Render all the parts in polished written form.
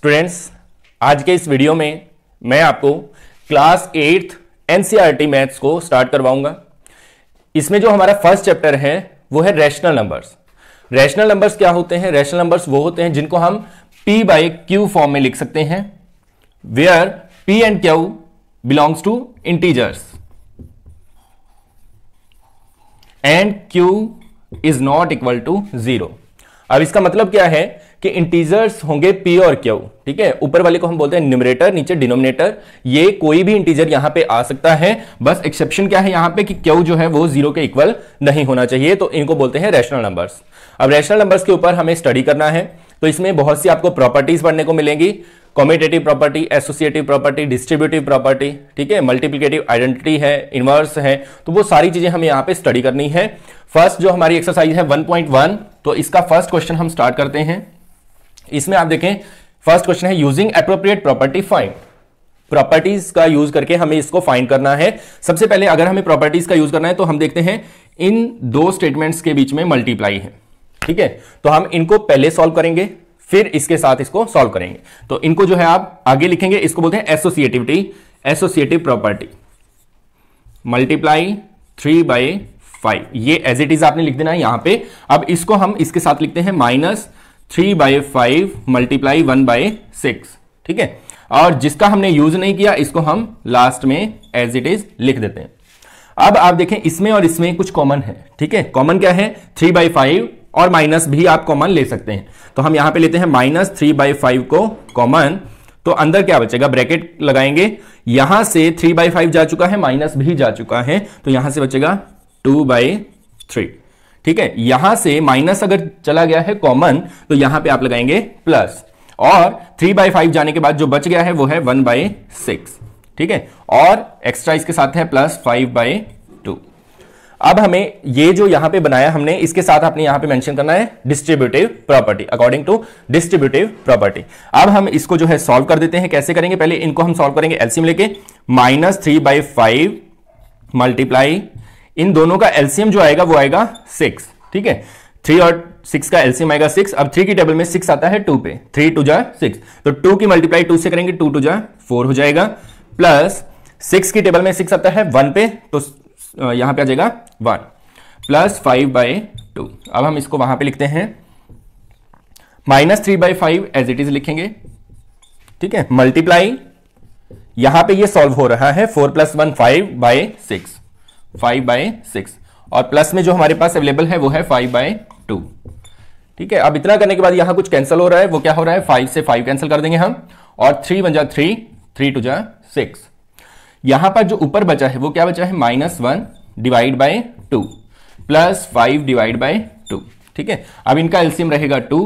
Students, आज के इस वीडियो में मैं आपको क्लास 8th एनसीईआरटी मैथ्स को स्टार्ट करवाऊंगा। इसमें जो हमारा फर्स्ट चैप्टर है वो है रैशनल नंबर्स। रैशनल नंबर्स क्या होते हैं? रैशनल नंबर्स वो होते हैं जिनको हम P बाई Q फॉर्म में लिख सकते हैं, where P and Q belongs to integers and Q is not equal to 0। अब इसका मतलब क्या है कि इंटीजर्स होंगे P और Q, ठीक है। ऊपर वाले को हम बोलते हैं न्यूमरेटर, नीचे डिनोमिनेटर। ये कोई भी इंटीजर यहां पे आ सकता है, बस एक्सेप्शन क्या है यहां पे कि Q जो है वो 0 के इक्वल नहीं होना चाहिए, तो इनको बोलते हैं रैशनल नंबर्स। अब रैशनल नंबर्स के ऊपर हमें स्टडी करना है, तो इसमें बहुत सी आपको प्रॉपर्टीज पढ़ने को मिलेंगी। Commutative property, associative property, distributive property, ठीक है, मल्टीप्लिकेटिव आइडेंटिटी है, इनवर्स है, तो वो सारी चीजें हमें यहाँ पे स्टडी करनी है। फर्स्ट जो हमारी एक्सरसाइज है 1.1, तो इसका फर्स्ट क्वेश्चन हम स्टार्ट करते हैं। इसमें आप देखें, फर्स्ट क्वेश्चन है using appropriate property find. Properties का यूज करके हमें इसको फाइंड करना है। सबसे पहले अगर हमें प्रॉपर्टीज का यूज करना है तो हम देखते हैं इन दो स्टेटमेंट्स के बीच में मल्टीप्लाई है, ठीक है, तो हम इनको पहले सॉल्व करेंगे, फिर इसके साथ इसको सॉल्व करेंगे। तो इनको जो है आप आगे लिखेंगे, इसको बोलते हैं एसोसिएटिविटी, एसोसिएटिव प्रॉपर्टी। मल्टीप्लाई 3/5, ये एज इट इज आपने लिख देना है यहां पे। अब इसको हम इसके साथ लिखते हैं -3/5 मल्टीप्लाई 1/6, ठीक है। और जिसका हमने यूज नहीं किया इसको हम लास्ट में एज इट इज लिख देते हैं। अब आप देखें, इसमें और इसमें कुछ कॉमन है, ठीक है। कॉमन क्या है? 3/5 और माइनस भी आप कॉमन ले सकते हैं। तो हम यहां पे लेते हैं -3/5 को कॉमन, तो अंदर क्या बचेगा? ब्रैकेट लगाएंगे, यहां से 3/5 जा चुका है, माइनस भी जा चुका है, तो यहां से बचेगा 2/3, ठीक है। यहां से माइनस अगर चला गया है कॉमन, तो यहां पे आप लगाएंगे प्लस, और 3/5 जाने के बाद जो बच गया है वो है 1/6, ठीक है, और एक्स्ट्रा इसके साथ है +5/2। अब हमें ये जो यहां पे बनाया हमने, इसके साथ आपने यहां पे मेंशन करना है distributive property, according to distributive property. अब हम इसको जो है सॉल्व कर देते हैं। कैसे करेंगे? पहले इनको हम सॉल्व करेंगे एलसीएम लेके, -3/5 मल्टीप्लाई, इन दोनों का एलसीएम जो आएगा वो आएगा 6, ठीक है। 3 और 6 का एलसीएम आएगा 6। अब 3 की टेबल में 6 आता है 2 पे, 3 2 जा 6, तो 2 की मल्टीप्लाई 2 से करेंगे, 2 2 जा 4 हो जाएगा, प्लस 6 की टेबल में 6 आता है 1 पे, तो यहां पे आ जाएगा 1, प्लस 5/2। अब हम इसको वहां पे लिखते हैं -3/5 एज इट इज लिखेंगे, ठीक है, मल्टीप्लाई, यहां पे ये सॉल्व हो रहा है 4 + 1 5/6, 5/6, और प्लस में जो हमारे पास अवेलेबल है वो है 5/2, ठीक है। अब इतना करने के बाद यहां कुछ कैंसिल हो रहा है, वो क्या हो रहा है? 5 से 5 कैंसिल कर देंगे हम, और 3 1 जा 3, 3 2 जा 6। यहां पर जो ऊपर बचा है वो क्या बचा है? -1 divide by 2 plus 5 divide by 2, ठीक है। अब इनका एलसीएम रहेगा 2,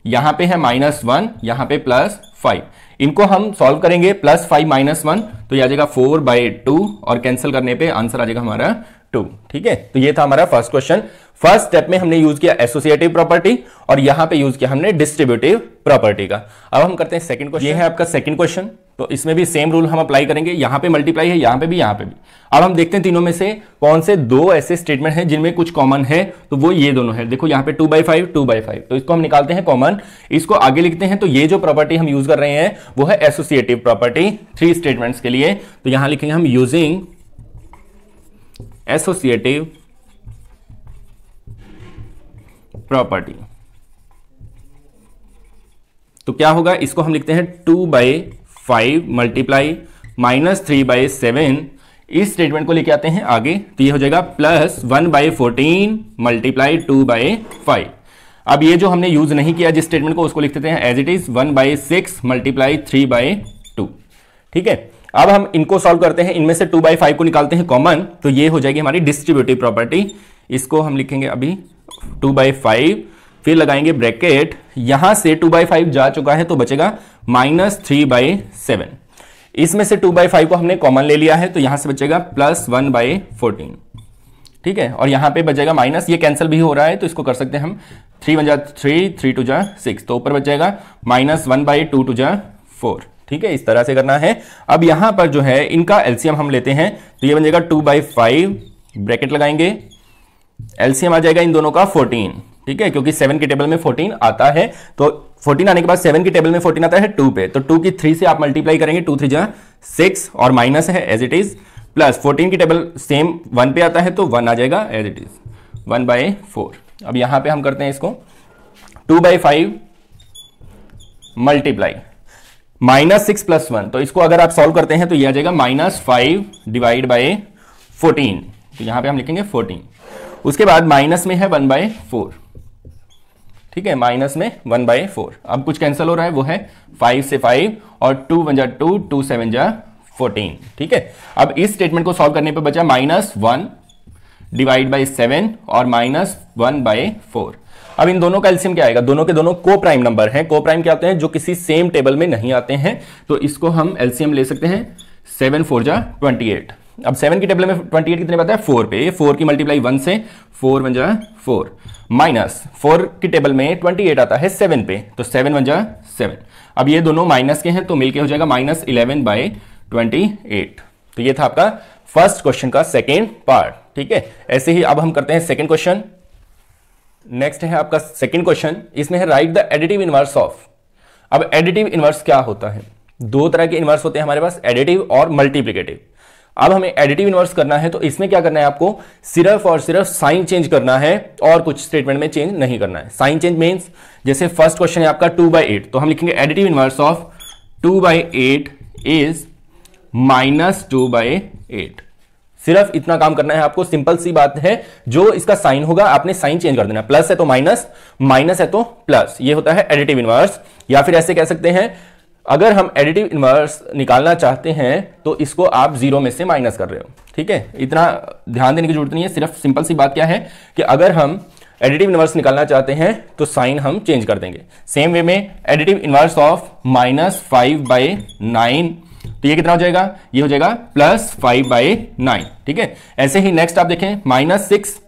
यहां पे है -1, यहां पे +5, इनको हम सॉल्व करेंगे, +5 -1, तो यह आ जाएगा 4/2, और कैंसिल करने पे आंसर आ जाएगा हमारा 2, ठीक है। तो ये था हमारा फर्स्ट क्वेश्चन। फर्स्ट स्टेप में हमने यूज किया एसोसिएटिव प्रॉपर्टी, और यहां पे यूज किया हमने डिस्ट्रीब्यूटिव प्रॉपर्टी का। अब हम करते हैं सेकंड क्वेश्चन। ये है आपका सेकंड क्वेश्चन, तो इसमें भी सेम रूल हम अप्लाई करेंगे। यहां पे मल्टीप्लाई है, यहां पे भी, यहां पे भी। अब हम देखते हैं तीनों में से कौन से दो ऐसे स्टेटमेंट हैं जिनमें कुछ कॉमन है, तो वो ये दोनों है। देखो यहां पे 2/5 2/5, तो इसको हम निकालते हैं कॉमन, इसको आगे लिखते हैं। तो ये जो प्रॉपर्टी हम यूज कर रहे हैं वो है एसोसिएटिव प्रॉपर्टी 3 स्टेटमेंट्स के लिए, तो यहां लिखेंगे हम यूजिंग एसोसिएटिव प्रॉपर्टी। तो क्या होगा? इसको हम लिखते हैं 2/5 मल्टीप्लाई -3/7, इस स्टेटमेंट को लेके आते हैं आगे, तो ये हो जाएगा +1/14 मल्टीप्लाई 2/5। अब ये जो हमने यूज नहीं किया जिस स्टेटमेंट को, उसको लिख देते हैं एज इट इज 1/6 मल्टीप्लाई 3/2, ठीक है। अब हम इनको सॉल्व करते हैं, इनमें से 2/5 को निकालते हैं कॉमन, तो ये हो जाएगी हमारी डिस्ट्रीब्यूटिव प्रॉपर्टी। इसको हम लिखेंगे अभी 2/5, फिर लगाएंगे ब्रैकेट, यहां से 2/5 जा चुका है तो बचेगा -3/7, इसमें से 2/5 को हमने कॉमन ले लिया है, तो यहां से बचेगा +1/14, ठीक है, और यहां पे बचेगा माइनस, ये कैंसिल भी हो रहा है तो इसको कर सकते हैं हम, 3 1 जा 3, 3 2 जा 6, तो ऊपर बच जाएगा -1/2 2 जा 4, ठीक है, इस तरह से करना है। अब यहां पर जो है इनका एलसीएम हम लेते हैं, तो ये बन जाएगा 2/5, ब्रैकेट लगाएंगे, एलसीएम आ जाएगा इन दोनों का 14, ठीक है, क्योंकि 7 की टेबल में 14 आता है, तो 14 आने के बाद 7 की टेबल में 14 आता है 2 पे, तो 2 की 3 से आप मल्टीप्लाई करेंगे, 2 3 जा 6 और माइनस है एज इट इज, प्लस 14 की टेबल सेम 1 पे आता है तो 1 आ जाएगा एज इट इज 1/4। अब यहां पे हम करते हैं इसको 2/5 मल्टीप्लाई -6 + 1, तो इसको अगर आप सॉल्व करते हैं तो ये आ जाएगा -5 डिवाइड बाय 14, तो यहां पे हम लिखेंगे 14। उसके बाद माइनस में है 1/4, ठीक है, माइनस में 1/4। अब कुछ कैंसिल हो रहा है, वो है 5 से 5 और 2 × 2 2 7 × 14, ठीक है। अब इस स्टेटमेंट को सॉल्व करने पे बचा -1 डिवाइड बाय 7 और -1/4। अब इन दोनों का एलसीएम क्या आएगा, दोनों के दोनों को प्राइम नंबर हैं। को प्राइम क्या होते हैं, जो किसी सेम टेबल में नहीं आते हैं, तो इसको हम एलसीएम ले सकते हैं 7 4 × 28। अब 7 की टेबल में 28 कितने पाता है 4 पे, 4 की मल्टीप्लाई 1 से 4 × 4 माइनस 4 की टेबल में 28 आता है 7 पे, तो 7 × 7। अब ये दोनों माइनस के हैं तो मिलके हो जाएगा -11/28। तो ये था आपका फर्स्ट क्वेश्चन का सेकेंड पार्ट, ठीक है। ऐसे ही अब हम करते हैं सेकेंड क्वेश्चन। नेक्स्ट है आपका सेकेंड क्वेश्चन, इसमें है right the additive inverse of. अब एडिटिव इनवर्स क्या होता है, दो तरह के इनवर्स होते हैं हमारे पास, एडिटिव और मल्टीप्लिकेटिव। अब हमें एडिटिव इनवर्स करना है तो इसमें क्या करना है, आपको सिर्फ और सिर्फ साइन चेंज करना है और कुछ स्टेटमेंट में चेंज नहीं करना है। साइन चेंज मींस जैसे फर्स्ट क्वेश्चन है आपका 2/8, तो हम लिखेंगे एडिटिव इनवर्स ऑफ 2/8 इज -2/8। सिर्फ इतना काम करना है आपको, सिंपल सी बात है। जो इसका साइन होगा आपने साइन चेंज कर देना, प्लस है तो माइनस, माइनस है तो प्लस, ये होता है एडिटिव इनवर्स। या फिर ऐसे कह सकते हैं, अगर हम एडिटिव इनवर्स निकालना चाहते हैं तो इसको आप 0 में से माइनस कर रहे हो, ठीक है। इतना ध्यान देने की जरूरत नहीं है, सिर्फ सिंपल सी बात क्या है कि अगर हम एडिटिव इनवर्स निकालना चाहते हैं तो साइन हम चेंज कर देंगे। सेम वे में एडिटिव इनवर्स ऑफ -5/9, तो ये कितना हो जाएगा, ये हो जाएगा +5/9, ठीक है। ऐसे ही नेक्स्ट आप देखें -6,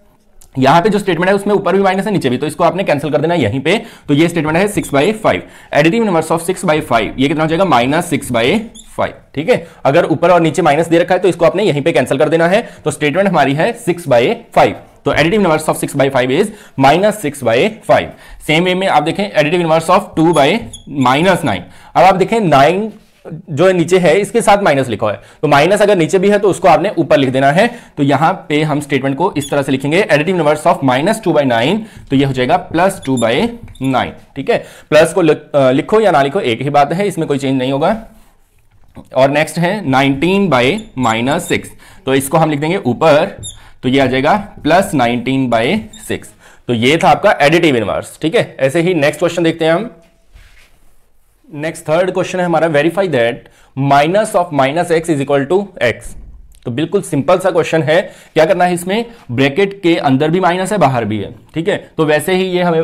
यहां पे जो स्टेटमेंट है उसमें ऊपर भी माइनस है नीचे भी, तो इसको आपने कैंसिल कर देना यहीं पे, तो ये स्टेटमेंट है 6/5। एडिटिव इनवर्स ऑफ 6/5, ये कितना हो जाएगा -6/5, ठीक है। अगर ऊपर और नीचे माइनस दे रखा है तो इसको आपने यहीं पे कैंसिल कर देना है, तो स्टेटमेंट हमारी है 6/5। तो additive inverse of 6/5 is -6/5। Same way में आप देखें एडिटिव इनवर्स ऑफ 2/-9। अब आप देखें 9 जो नीचे है इसके साथ माइनस लिखा है, तो माइनस अगर नीचे भी है तो उसको आपने ऊपर लिख देना है। तो यहां पे हम स्टेटमेंट को इस तरह से लिखेंगे, एडिटिव इनवर्स ऑफ -2/9, तो ये हो जाएगा +2/9, ठीक है। प्लस को लिखो या ना लिखो एक ही बात है, इसमें कोई चेंज नहीं होगा। और नेक्स्ट है 19/-6, तो इसको हम लिख देंगे ऊपर, तो ये आ जाएगा +19/6। तो ये था आपका एडिटिव इनवर्स, ठीक है। ऐसे ही नेक्स्ट क्वेश्चन देखते हैं हम। नेक्स्ट थर्ड क्वेश्चन है हमारा, verify that minus of -x is equal to x। तो बिल्कुल सिंपल सा क्वेश्चन है, क्या करना है इसमें, ब्रैकेट के अंदर भी माइनस है बाहर भी है, ठीक है। तो वैसे ही ये हमें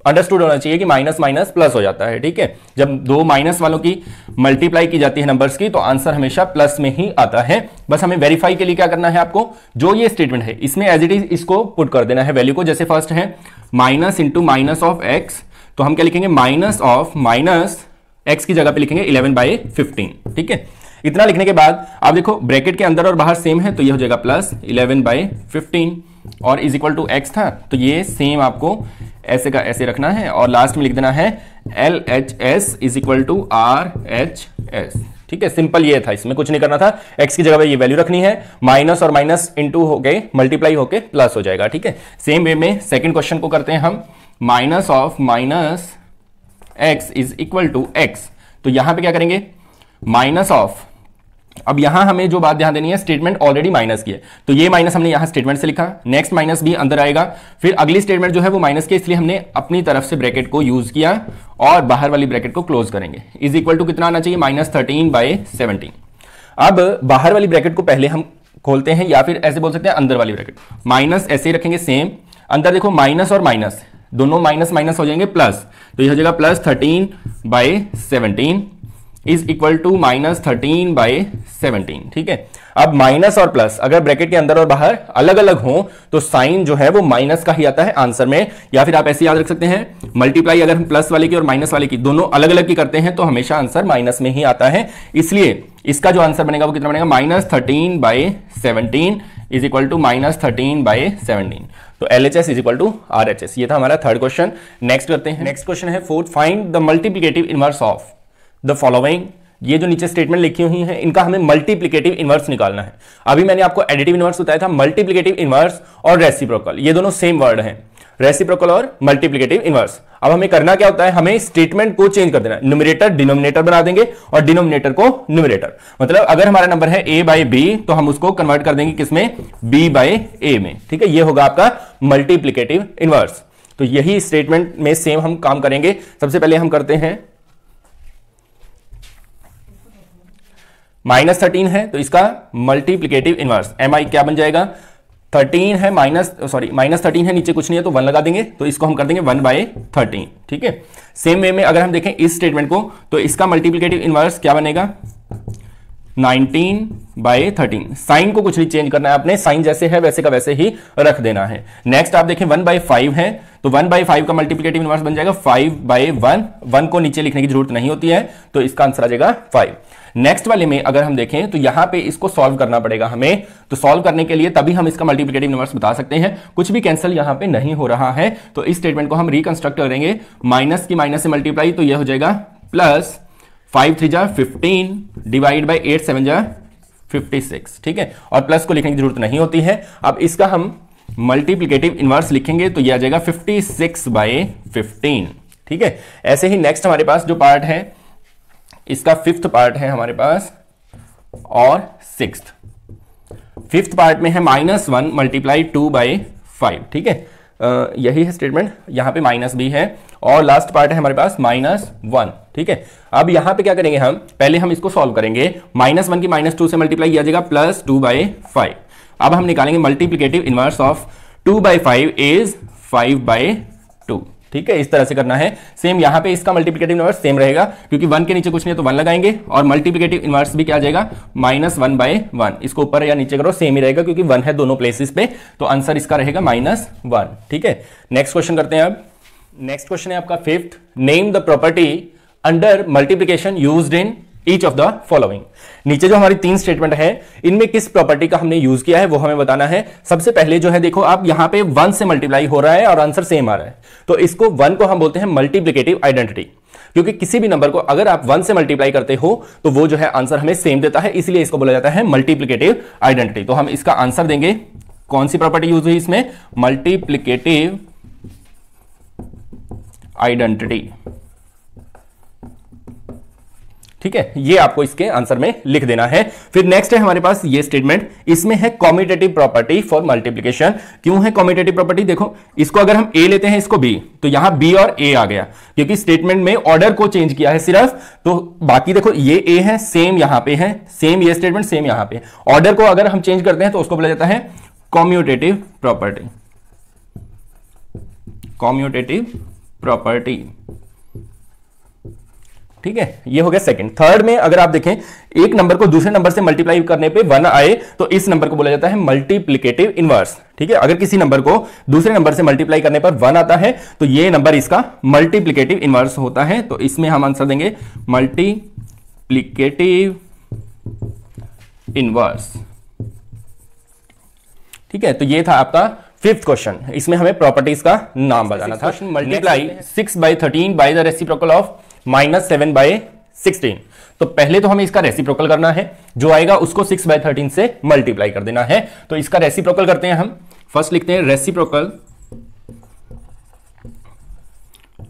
अंडरस्टूड होना चाहिए कि माइनस माइनस प्लस हो जाता है, ठीक है। जब दो माइनस वालों की मल्टीप्लाई की जाती है नंबर्स की, तो आंसर हमेशा प्लस में ही आता है। बस हमें वेरीफाई के लिए क्या करना है, आपको जो ये स्टेटमेंट है इसमें एज इट इज इसको पुट कर देना है वैल्यू को। जैसे फर्स्ट है minus into minus of x, तो हम क्या लिखेंगे, माइनस ऑफ माइनस एक्स की जगह पे लिखेंगे 11/15, ठीक है। इतना लिखने के बाद आप देखो ब्रैकेट के अंदर और बाहर सेम है, तो ये हो जाएगा +11/15 और इज इक्वल टू एक्स था, तो ये सेम आपको ऐसे का ऐसे रखना है और लास्ट में लिख देना है LHS is equal to RHS, ठीक है। सिंपल ये था, इसमें कुछ नहीं करना था, एक्स की जगह पे ये वैल्यू रखनी है, माइनस और माइनस इंटू हो गए मल्टीप्लाई होके प्लस हो जाएगा, ठीक है। सेम वे में सेकंड क्वेश्चन को करते हैं हम, minus of minus x is equal to x. तो यहां पे क्या करेंगे, माइनस ऑफ, अब यहां हमें जो बात ध्यान देनी है, स्टेटमेंट ऑलरेडी माइनस की है, तो ये माइनस हमने यहां स्टेटमेंट से लिखा, नेक्स्ट माइनस भी अंदर आएगा, फिर अगली स्टेटमेंट जो है वो माइनस की, इसलिए हमने अपनी तरफ से ब्रैकेट को यूज किया और बाहर वाली ब्रैकेट को क्लोज करेंगे। इज इक्वल टू कितना आना चाहिए, -13/17। अब बाहर वाली ब्रैकेट को पहले हम खोलते हैं, या फिर ऐसे बोल सकते हैं अंदर वाली ब्रैकेट, माइनस ऐसे ही रखेंगे सेम, अंदर देखो माइनस और माइनस दोनों माइनस माइनस हो जाएंगे प्लस, तो ये हो जाएगा +13/17 इज इक्वल टू -13/17, ठीक है। अब माइनस और प्लस अगर ब्रैकेट के अंदर और बाहर अलग अलग हो तो साइन जो है वो माइनस का ही आता है आंसर में, या फिर आप ऐसे याद रख सकते हैं, मल्टीप्लाई अगर हम प्लस वाले की और माइनस वाले की दोनों अलग अलग की करते हैं तो हमेशा आंसर माइनस में ही आता है। इसलिए इसका जो आंसर बनेगा वो कितना बनेगा, -13/17 इज इक्वल टू -13/17। तो LHS is equal to RHS। ये था हमारा थर्ड क्वेश्चन। नेक्स्ट करते हैं। नेक्स्ट क्वेश्चन है fourth, find the multiplicative inverse of the following. ये जो नीचे स्टेटमेंट लिखी हुई है इनका हमें मल्टीप्लिकेटिव इनवर्स निकालना है। अभी मैंने आपको एडिटिव इनवर्स बताया था, मल्टीप्लिकेटिव इनवर्स और रेसिप्रोकल ये दोनों सेम वर्ड हैं, रेसिप्रोकल और मल्टीप्लिकेटिव इनवर्स। अब हमें करना क्या होता है, हमें स्टेटमेंट को चेंज कर देना, न्यूमरेटर डिनोमिनेटर बना देंगे और डिनोमिनेटर को न्यूमरेटर। मतलब अगर हमारा नंबर है a बाई बी तो हम उसको कन्वर्ट कर देंगे किसमें, b बाई ए में। ठीक है, ये होगा आपका मल्टीप्लिकेटिव इनवर्स। तो यही स्टेटमेंट में सेम हम काम करेंगे। सबसे पहले हम करते हैं -13 है तो इसका मल्टीप्लिकेटिव इनवर्स mi क्या बन जाएगा, 13 है -13 है, नीचे कुछ नहीं है तो 1 लगा देंगे, तो इसको हम कर देंगे 1/13। ठीक है, सेम वे में अगर हम देखें इस स्टेटमेंट को तो इसका मल्टीप्लिकेटिव इनवर्स क्या बनेगा, 19/13। साइन को कुछ नहीं चेंज करना है आपने, साइन जैसे है वैसे का वैसे ही रख देना है। नेक्स्ट आप देखें 1/5 है तो 1/5 का मल्टीप्लिकेटिव इनवर्स बन जाएगा 5/1। 1 को नीचे लिखने की जरूरत नहीं होती है तो इसका आंसर आ जाएगा 5। नेक्स्ट वाले में अगर हम देखें तो यहां पे इसको सॉल्व करना पड़ेगा हमें, तो सॉल्व करने के लिए तभी हम इसका मल्टीप्लिकेटिव इनवर्स बता सकते हैं। कुछ भी कैंसिल यहां पे नहीं हो रहा है तो इस स्टेटमेंट को हम रिकंस्ट्रक्ट करेंगे, माइनस की माइनस से मल्टीप्लाई तो यह हो जाएगा प्लस 5 3 जा 15 डिवाइड बाई 8 7 जा 56। ठीक है, और प्लस को लिखने की जरूरत नहीं होती है। अब इसका हम मल्टीप्लिकेटिव इनवर्स लिखेंगे तो यह आ जाएगा 56/15। ठीक है, ऐसे ही नेक्स्ट हमारे पास जो पार्ट है इसका फिफ्थ पार्ट है हमारे पास और सिक्स्थ। फिफ्थ पार्ट में है -1 मल्टीप्लाई 2/5। ठीक है, यही है स्टेटमेंट, यहां पे माइनस भी है और लास्ट पार्ट है हमारे पास -1। ठीक है, अब यहां पे क्या करेंगे हम, पहले हम इसको सॉल्व करेंगे। -1 की -2 से मल्टीप्लाई किया जाएगा प्लस 2/5। अब हम निकालेंगे मल्टीप्लिकेटिव इनवर्स ऑफ 2/5 इज 5/2। ठीक है, इस तरह से करना है। सेम यहां पे इसका मल्टीप्लिकेटिव इनवर्स सेम रहेगा क्योंकि 1 के नीचे कुछ नहीं है तो 1 लगाएंगे और मल्टीप्लिकेटिव इनवर्स भी क्या आ जाएगा, -1/1। इसको ऊपर या नीचे करो सेम ही रहेगा क्योंकि 1 है दोनों प्लेसेस पे, तो आंसर इसका रहेगा -1। ठीक है, नेक्स्ट क्वेश्चन करते हैं। अब नेक्स्ट क्वेश्चन है आपका fifth, name the property under multiplication used in each of the following. नीचे जो हमारी 3 स्टेटमेंट है इनमें किस प्रॉपर्टी का हमने यूज किया है वो हमें बताना है। सबसे पहले जो है देखो आप यहां पे 1 से मल्टीप्लाई हो रहा है और आंसर सेम आ रहा है, तो इसको 1 को हम बोलते हैं मल्टीप्लिकेटिव आइडेंटिटी, क्योंकि किसी भी नंबर को अगर आप 1 से मल्टीप्लाई करते हो तो वो जो है आंसर हमें सेम देता है, इसलिए इसको बोला जाता है मल्टीप्लिकेटिव आइडेंटिटी। तो हम इसका आंसर देंगे, कौन सी प्रॉपर्टी यूज हुई इसमें, मल्टीप्लिकेटिव आइडेंटिटी। ठीक है, ये आपको इसके आंसर में लिख देना है। फिर नेक्स्ट है हमारे पास ये स्टेटमेंट, इसमें है कॉम्यूटेटिव प्रॉपर्टी फॉर मल्टीप्लिकेशन। क्यों है कॉम्यूटेटिव प्रॉपर्टी, देखो इसको अगर हम ए लेते हैं इसको बी तो यहां बी और ए आ गया क्योंकि स्टेटमेंट में ऑर्डर को चेंज किया है सिर्फ, तो बाकी देखो ये ए है सेम यहां पे है, सेम ये स्टेटमेंट सेम यहां पे, ऑर्डर को अगर हम चेंज करते हैं तो उसको बोला जाता है कॉम्यूटेटिव प्रॉपर्टी। Commutative property. ठीक है, ये हो गया सेकंड। थर्ड में अगर आप देखें एक नंबर को दूसरे नंबर से मल्टीप्लाई करने पे 1 आए तो इस नंबर को बोला जाता है मल्टीप्लिकेटिव इनवर्स। ठीक है, अगर किसी नंबर को दूसरे नंबर से मल्टीप्लाई करने पर 1 आता है तो ये नंबर इसका मल्टीप्लिकेटिव इनवर्स होता है, तो इसमें हम आंसर देंगे मल्टीप्लिकेटिव इनवर्स। ठीक है, तो ये था आपका फिफ्थ क्वेश्चन, इसमें हमें प्रॉपर्टीज का नाम बताना था। Multiply 6/13 by the reciprocal of -7/16। तो पहले तो हमें इसका रेसिप्रोकल करना है, जो आएगा उसको 6/13 से मल्टीप्लाई कर देना है। तो इसका रेसिप्रोकल करते हैं हम। फर्स्ट लिखते हैं reciprocal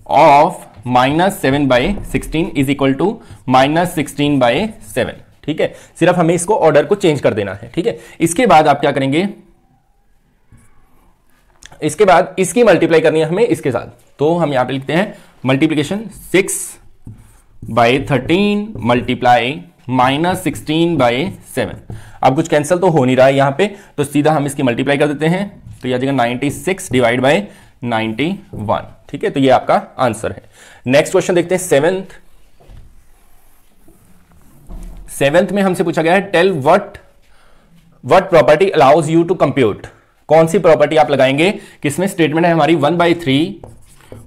of -7/16 is equal to -16/7। ठीक है, सिर्फ हमें इसको ऑर्डर को चेंज कर देना है। ठीक है, इसके बाद आप क्या करेंगे, इसके बाद इसकी मल्टीप्लाई करनी है हमें इसके साथ, तो हम यहां पे लिखते हैं मल्टीप्लीकेशन 6/13 मल्टीप्लाई -16/7। अब कुछ कैंसिल तो हो नहीं रहा है यहां पे, तो सीधा हम इसकी मल्टीप्लाई कर देते हैं, तो यह आ जाएगा 96 डिवाइड बाय 91। ठीक है, तो ये आपका आंसर है। नेक्स्ट क्वेश्चन देखते हैं सेवेंथ में हमसे पूछा गया है tell what property allows you to compute. कौन सी प्रॉपर्टी आप लगाएंगे, किसमें स्टेटमेंट है हमारी 1/3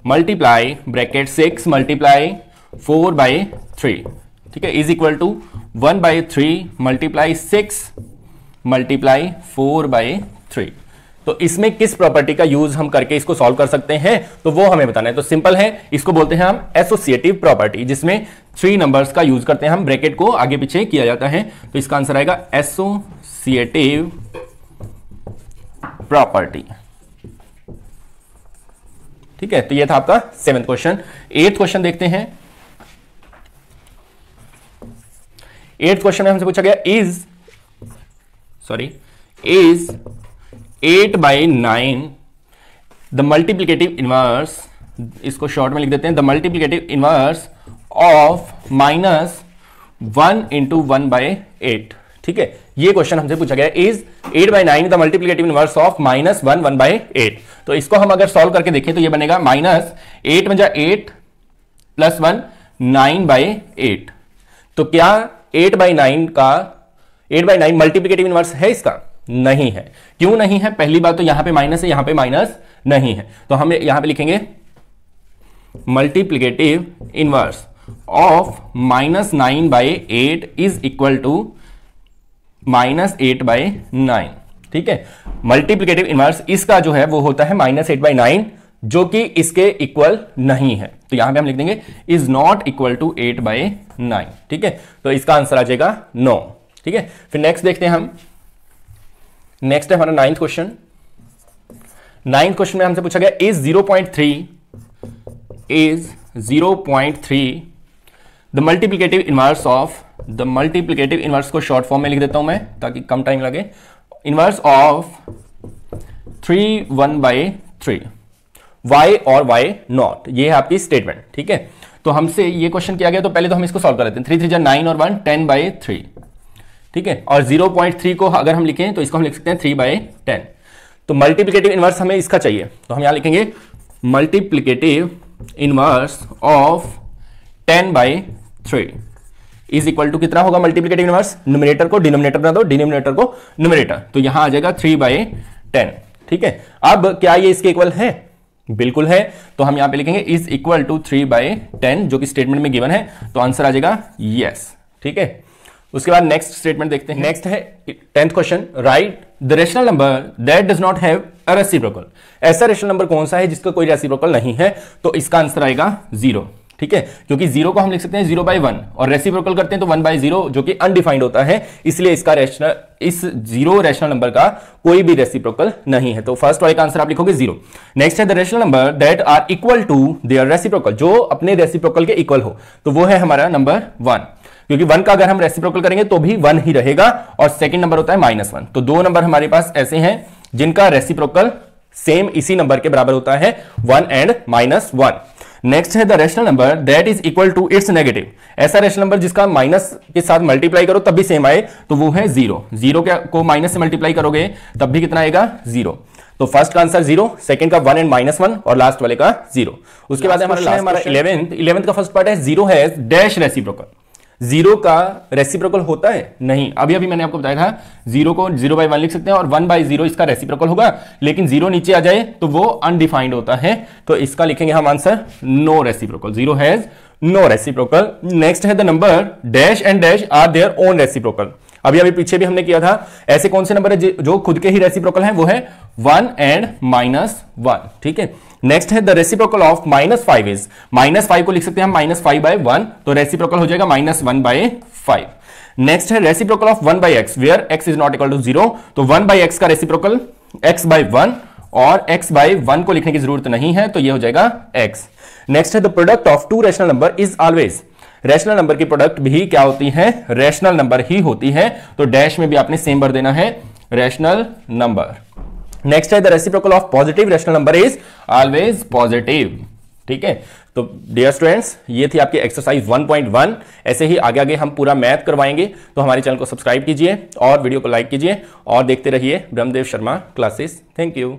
मल्टीप्लाई ब्रैकेट 6 मल्टीप्लाई 4/3। ठीक है, is equal to 1/3 multiply 6 multiply 4/3। तो इसमें किस प्रॉपर्टी का यूज हम करके इसको सॉल्व कर सकते हैं, तो वो हमें बताना है। तो सिंपल है, इसको बोलते हैं हम एसोसिएटिव प्रॉपर्टी, जिसमें 3 नंबर्स का यूज करते हैं हम, ब्रैकेट को आगे पीछे किया जाता है। तो इसका आंसर आएगा एसोसिएटिव प्रॉपर्टी। ठीक है, तो ये था आपका 7th क्वेश्चन। 8th क्वेश्चन देखते हैं। 8th क्वेश्चन में हमसे पूछा गया is 8 by 9 the multiplicative inverse, इसको शॉर्ट में लिख देते हैं, the multiplicative inverse of -1 into 1/8। ठीक है, ये क्वेश्चन हमसे पूछा गया is 8 by 9 the multiplicative inverse of -1 1/8। तो इसको हम अगर सॉल्व करके देखें तो ये बनेगा -8 में 8 + 1 9/8। तो क्या 8 by 9 मल्टीप्लिकेटिव इनवर्स है इसका? नहीं है। क्यों नहीं है? पहली बात तो यहां पे माइनस है, यहां पे माइनस नहीं है, तो हम यहां पे लिखेंगे multiplicative inverse of -9/8 is equal to -8/9। ठीक है, मल्टीप्लिकेटिव इनवर्स इसका जो है वो होता है -8/9, जो कि इसके इक्वल नहीं है। तो यहां पे हम लिख देंगे इज नॉट इक्वल टू 8/9। ठीक है, तो इसका आंसर आ जाएगा नो। ठीक है, फिर नेक्स्ट देखते हैं हम। नेक्स्ट है हमारा 9th क्वेश्चन। 9th क्वेश्चन में हमसे पूछा गया is 0.3 the multiplicative inverse of, the multiplicative inverse को शॉर्ट फॉर्म में लिख देता हूं मैं ताकि कम टाइम लगे, इनवर्स ऑफ 3 1/3 y और y नॉट। ये है आपकी स्टेटमेंट। ठीक है, तो हमसे ये क्वेश्चन किया गया, तो पहले तो हम इसको सॉल्व कर लेते हैं। 3 3 9 और 1 10/3। ठीक है, और 0.3 को अगर हम लिखें तो इसको हम लिख सकते हैं 3/10। तो मल्टीप्लिकेटिव इनवर्स हमें इसका चाहिए, तो हम यहां लिखेंगे multiplicative inverse of 10/3 is equal to कितना होगा मल्टीप्लिकेटिव इनवर्स? न्यूमरेटर को डिनोमिनेटर बना दो, डिनोमिनेटर को न्यूमरेटर, तो यहां आ जाएगा 3/10। ठीक है, अब क्या ये इसके इक्वल है? बिल्कुल है, तो हम यहां पे लिखेंगे इज इक्वल टू 3/10, जो कि स्टेटमेंट में गिवन है, तो आंसर आ जाएगा यस। ठीक है, उसके बाद नेक्स्ट स्टेटमेंट देखते हैं। नेक्स्ट है 10th question, right the rational number that does not have a reciprocal. ऐसा रेशनल नंबर कौन सा है जिसका कोई रेसिप्रोकल नहीं है? तो इसका आंसर आएगा 0। ठीक है, क्योंकि 0 को हम लिख सकते हैं 0/1 और रेसिप्रोकल करते हैं तो 1/0, जो कि अनडिफाइंड होता है, इसलिए इसका रेशनल, इस 0 रेशनल नंबर का कोई भी रेसिप्रोकल नहीं है। तो फर्स्ट वाले का आंसर आप लिखोगे 0। नेक्स्ट है the rational number that are equal to their reciprocal, जो अपने रेसिप्रोकल के इक्वल हो, तो वो है हमारा नंबर 1, क्योंकि 1 का अगर हम रेसिप्रोकल करेंगे तो भी 1 ही रहेगा, और सेकंड नंबर होता है -1। तो 2 नंबर हमारे पास ऐसे हैं जिनका रेसिप्रोकल सेम इसी नंबर के बराबर होता है, 1 and -1। नेक्स्ट है the rational number that is equal to its negative. ऐसा रेशनल नंबर जिसका माइनस के साथ मल्टीप्लाई करो तब भी सेम आए, तो वो है 0। 0 को माइनस से मल्टीप्लाई करोगे तब भी कितना आएगा? 0। तो फर्स्ट का आंसर 0, सेकंड का 1 and -1 और लास्ट वाले का 0। उसके बाद हमारा 11th का फर्स्ट पार्ट है 0 है डैश रेसिप्रोकल। 0 का रेसिप्रोकल होता है? नहीं। अभी मैंने आपको बताया था 0 को 0/1 लिख सकते हैं और 1/0 इसका रेसिप्रोकल होगा, लेकिन 0 नीचे आ जाए तो वो अनडिफाइंड होता है, तो इसका लिखेंगे हम answer no reciprocal. 0 has no reciprocal. Next है the number dash and dash are their own reciprocal. अभी पीछे भी हमने किया था, ऐसे कौन से नंबर है जो खुद के ही रेसिप्रोकल हैं? वो है 1 and -1। ठीक है, नेक्स्ट है द रेसिप्रोकल ऑफ -5 इज, -5 को लिख सकते हैं हम -5/1, तो रेसिप्रोकल हो जाएगा -1/5। नेक्स्ट है reciprocal of 1/x where x is not equal to 0, तो 1/x का रेसिप्रोकल x/1, और x/1 को लिखने की जरूरत नहीं है, तो ये हो जाएगा x। नेक्स्ट है the product of 2 rational number is always, rational number की प्रोडक्ट भी क्या होती है? रैशनल नंबर ही होती है, तो डैश में भी आपने सेम भर देना है, रैशनल नंबर। नेक्स्ट है the reciprocal of positive rational number is always positive. ठीक है, तो डियर स्टूडेंट्स, ये थी आपकी एक्सरसाइज 1.1। ऐसे ही आगे हम पूरा मैथ करवाएंगे, तो हमारे चैनल को सब्सक्राइब कीजिए और वीडियो को लाइक कीजिए और देखते रहिए Brahmadev Sharma classes. Thank you.